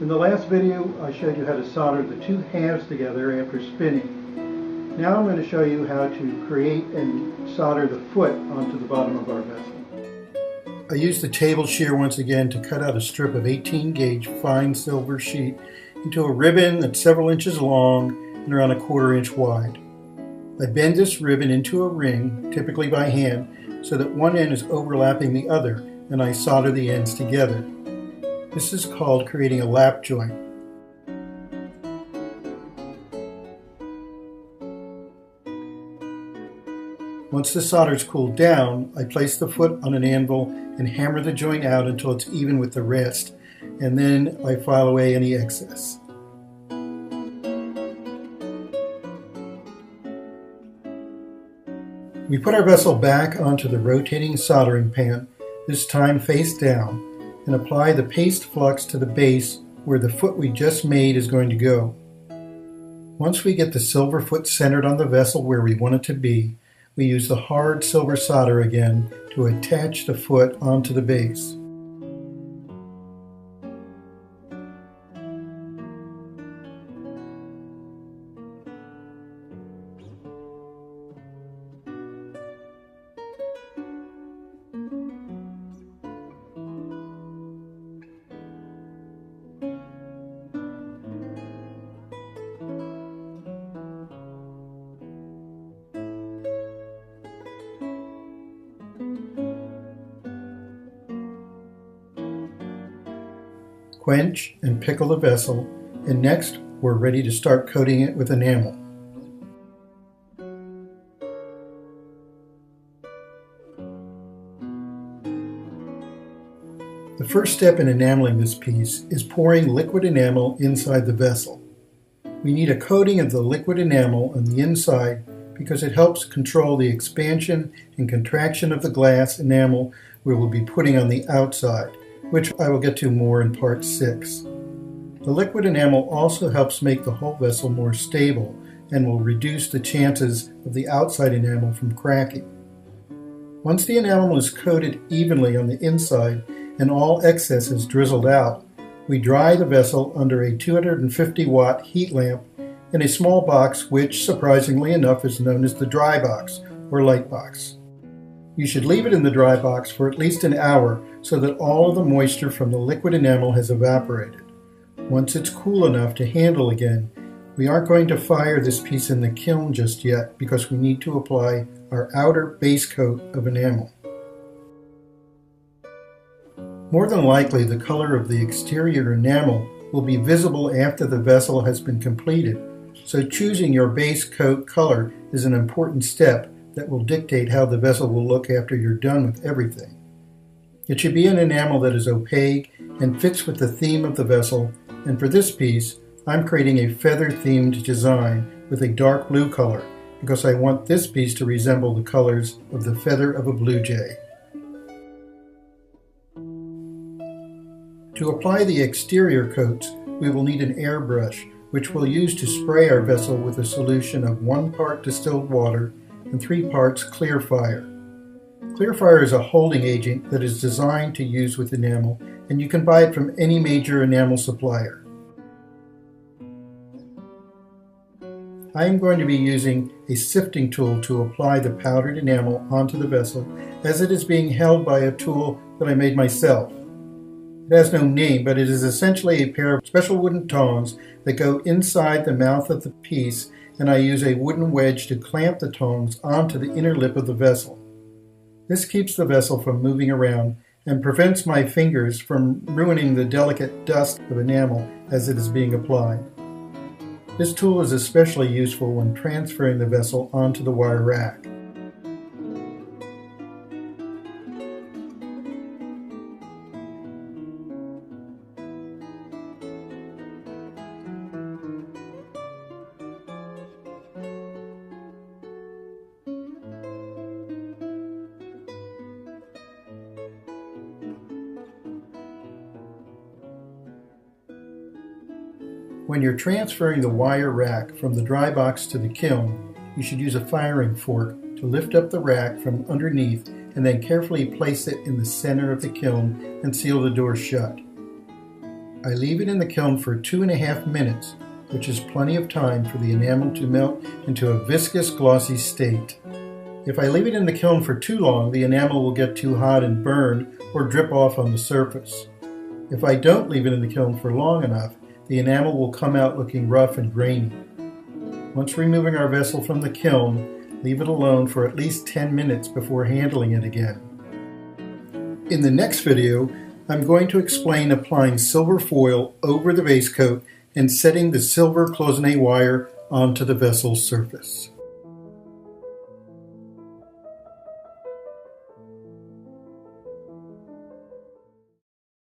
In the last video, I showed you how to solder the two halves together after spinning. Now I'm going to show you how to create and solder the foot onto the bottom of our vessel. I used the table shear once again to cut out a strip of 18 gauge fine silver sheet into a ribbon that's several inches long and around a 1/4 inch wide. I bend this ribbon into a ring, typically by hand, so that one end is overlapping the other, and I solder the ends together. This is called creating a lap joint. Once the solder is cooled down, I place the foot on an anvil and hammer the joint out until it's even with the rest, and then I file away any excess. We put our vessel back onto the rotating soldering pan, this time face down, and apply the paste flux to the base where the foot we just made is going to go. Once we get the silver foot centered on the vessel where we want it to be, we use the hard silver solder again to attach the foot onto the base. Quench and pickle the vessel, and next we're ready to start coating it with enamel. The first step in enameling this piece is pouring liquid enamel inside the vessel. We need a coating of the liquid enamel on the inside because it helps control the expansion and contraction of the glass enamel we will be putting on the outside, which I will get to more in part 6. The liquid enamel also helps make the whole vessel more stable and will reduce the chances of the outside enamel from cracking. Once the enamel is coated evenly on the inside and all excess is drizzled out, we dry the vessel under a 250-watt heat lamp in a small box which, surprisingly enough, is known as the dry box or light box. You should leave it in the dry box for at least an hour so that all of the moisture from the liquid enamel has evaporated. Once it's cool enough to handle again, we aren't going to fire this piece in the kiln just yet because we need to apply our outer base coat of enamel. More than likely, the color of the exterior enamel will be visible after the vessel has been completed, so choosing your base coat color is an important step that will dictate how the vessel will look after you're done with everything. It should be an enamel that is opaque and fits with the theme of the vessel, and for this piece, I'm creating a feather-themed design with a dark blue color because I want this piece to resemble the colors of the feather of a blue jay. To apply the exterior coats, we will need an airbrush, which we'll use to spray our vessel with a solution of 1 part distilled water and 3 parts clear fire. Clear fire is a holding agent that is designed to use with enamel, and you can buy it from any major enamel supplier. I am going to be using a sifting tool to apply the powdered enamel onto the vessel, as it is being held by a tool that I made myself. It has no name, but it is essentially a pair of special wooden tongs that go inside the mouth of the piece, and I use a wooden wedge to clamp the tongs onto the inner lip of the vessel. This keeps the vessel from moving around and prevents my fingers from ruining the delicate dust of enamel as it is being applied. This tool is especially useful when transferring the vessel onto the wire rack. When you're transferring the wire rack from the dry box to the kiln, you should use a firing fork to lift up the rack from underneath and then carefully place it in the center of the kiln and seal the door shut. I leave it in the kiln for 2.5 minutes, which is plenty of time for the enamel to melt into a viscous, glossy state. If I leave it in the kiln for too long, the enamel will get too hot and burn or drip off on the surface. If I don't leave it in the kiln for long enough, the enamel will come out looking rough and grainy. Once removing our vessel from the kiln, leave it alone for at least 10 minutes before handling it again. In the next video, I'm going to explain applying silver foil over the vase coat and setting the silver cloisonné wire onto the vessel's surface.